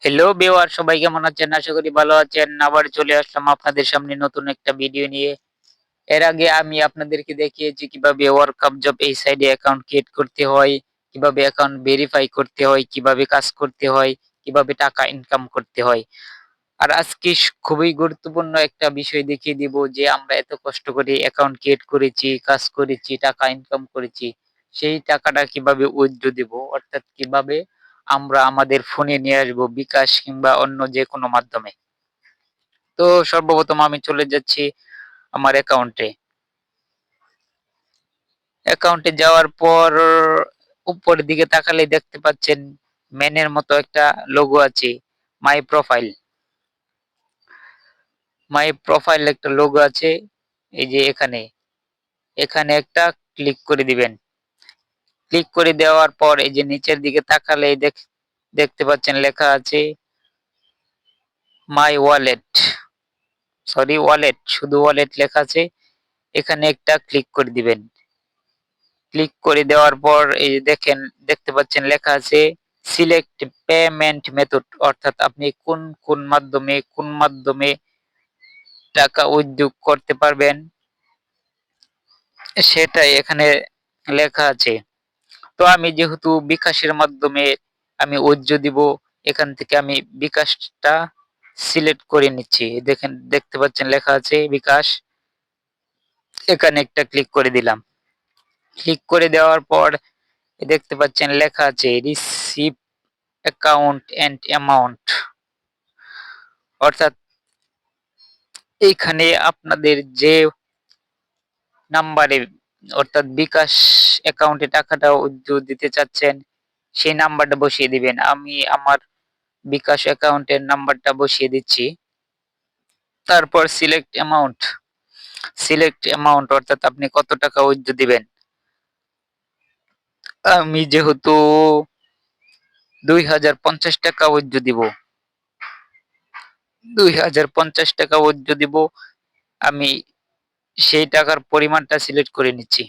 Hello viewer, সবাই কেমন আছেন? আশা করি ভালো আছেন। আবার চলে আসলাম আপনাদের সামনে নতুন একটা ভিডিও নিয়ে। এর আগে আমি আপনাদেরকে দেখিয়েছি কিভাবে ওয়ার্কআপ জব এই সাইডে অ্যাকাউন্ট ক্রিয়েট করতে হয়, কিভাবে অ্যাকাউন্ট ভেরিফাই করতে হয়, কিভাবে কাজ করতে হয়, কিভাবে টাকা ইনকাম করতে হয়। আর আজকে খুবই গুরুত্বপূর্ণ একটা বিষয় দেখিয়ে দিব যে আমরা এত কষ্ট করে অ্যাকাউন্ট ক্রিয়েট করেছি, কাজ করেছি, টাকা ইনকাম করেছি। সেই টাকাটা কিভাবে উইথড্র দিব, অর্থাৎ কিভাবে আমরা আমাদের ফোনে নিয়ে আসবো বিকাশ কিংবা অন্য যেকোনো মাধ্যমে। তো সর্বপ্রথম আমি চলে যাচ্ছি আমার অ্যাকাউন্টে। অ্যাকাউন্টে যাওয়ার পর উপরের দিকে তাকালেই দেখতে পাচ্ছেন ম্যানের মতো একটা লোগো আছে, মাই প্রোফাইল। মাই প্রোফাইল একটা লোগো আছে, এই যে এখানে। এখানে একটা ক্লিক করে দিবেন। ক্লিক করে দেওয়ার পর এই যে নিচের দিকে তাকালেই দেখতে পাচ্ছেন লেখা আছে মাই ওয়ালেট, সরি ওয়ালেট, শুধু ওয়ালেট লেখা আছে। এখানে একটা ক্লিক করে দিবেন। ক্লিক করে দেওয়ার পর এই যে দেখতে পাচ্ছেন লেখা আছে সিলেক্ট পেমেন্ট মেথড, অর্থাৎ আপনি কোন মাধ্যমে টাকা উইথড্র করতে পারবেন সেটাই এখানে লেখা আছে। তো আমি যেহেতু বিকাশের মাধ্যমে আমি উইথড্র দিব, এখান থেকে আমি বিকাশটা সিলেক্ট করে নিচ্ছি। দেখতে পাচ্ছেন লেখা আছে বিকাশ, এখানে একটা ক্লিক করে দিলাম। ক্লিক করে দেওয়ার পর দেখতে পাচ্ছেন লেখা আছে রিসিভ অ্যাকাউন্ট এন্ড অ্যামাউন্ট, অর্থাৎ এইখানে আপনাদের যে নাম্বারে, অর্থাৎ বিকাশ অ্যাকাউন্টে টাকাটা উইথড্র দিতে চাচ্ছেন সেই নাম্বারটা বসিয়ে দিবেন। আমি আমার বিকাশ অ্যাকাউন্টের নাম্বারটা বসিয়ে দিচ্ছি। তারপর সিলেক্ট অ্যামাউন্ট অর্থাৎ আপনি কত টাকা উইথড্র দিবেন। আমি যেহেতু 2050 টাকা উইথড্র দিব, 2050 টাকা উইথড্র দিব, আমি সেই টাকার পরিমাণটা সিলেক্ট করে নিচ্ছি।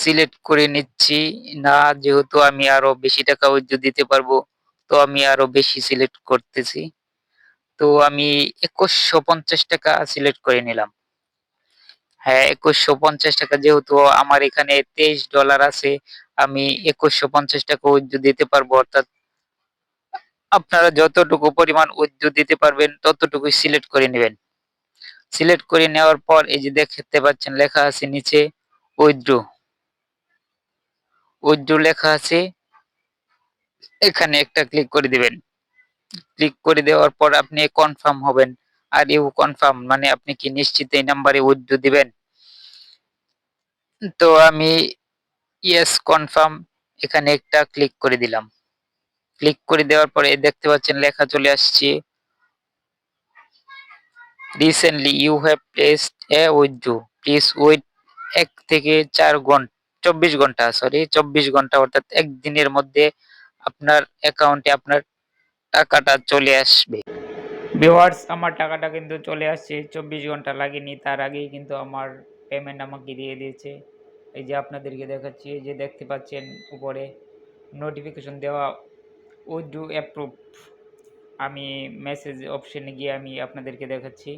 সিলেক্ট করে নিচ্ছি না, যেহেতু আমি আরো বেশি টাকা উইথড্র দিতে পারবো, তো আমি আরো বেশি সিলেক্ট করতেছি। তো আমি 2150 টাকা সিলেক্ট করে নিলাম। হ্যাঁ, 2150 টাকা, যেহেতু আমার এখানে $23 আছে, আমি 2150 টাকা উইথড্র দিতে পারবো। অর্থাৎ আপনারা যতটুকু পরিমাণ উইথড্র দিতে পারবেন ততটুকুই সিলেক্ট করে নেবেন। সিলেক্ট করে নেওয়ার পর এই যে দেখতে পাচ্ছেন লেখা আছে নিচে উইথড্র, উইথড্র লেখা আছে, এখানে একটা ক্লিক করে দিবেন। ক্লিক করে দেওয়ার পর আপনি কনফার্ম হবেন। আর ইউ কনফার্ম মানে আপনি কি নিশ্চিত এই নাম্বারে উইথড্র দিবেন? তো আমি ইয়েস কনফার্ম, এখানে একটা ক্লিক করে দিলাম। ক্লিক করে দেওয়ার পরে দেখতে পাচ্ছেন লেখা চলে আসছে recently you have placed a withdraw, please wait 1 থেকে 4 ঘন্টা, 24 ঘন্টা, সরি 24 ঘন্টা, অর্থাৎ একদিনের মধ্যে আপনার অ্যাকাউন্টে আপনার টাকাটা চলে আসবে। ভিউয়ার্স, আমার টাকাটা কিন্তু চলে আসছে, 24 ঘন্টা লাগেনি, তার আগেই কিন্তু আমার পেমেন্ট আমাকে দিয়ে দিয়েছে। এই যে আপনাদেরকে দেখাচ্ছি, এই যে দেখতে পাচ্ছেন উপরে নোটিফিকেশন দেওয়া উইথড্র অ্যাপ্রুভ। আমি মেসেজ অপশনে গিয়ে আমি আপনাদেরকে দেখাচ্ছি।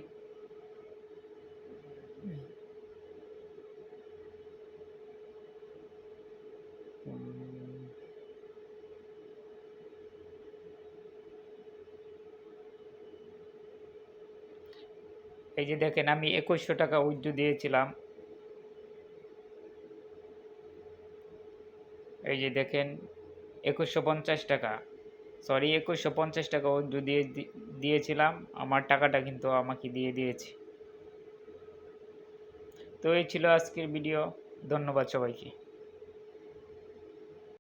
এই যে দেখেন আমি 2100 টাকা উইথড্র দিয়েছিলাম। এই যে দেখেন 2150 টাকা, সরি 2150 টাকা উইথড্র দিয়েছিলাম। আমার টাকাটা কিন্তু আমাকে দিয়ে দিয়েছে। তো এই ছিল আজকের ভিডিও। ধন্যবাদ সবাইকে।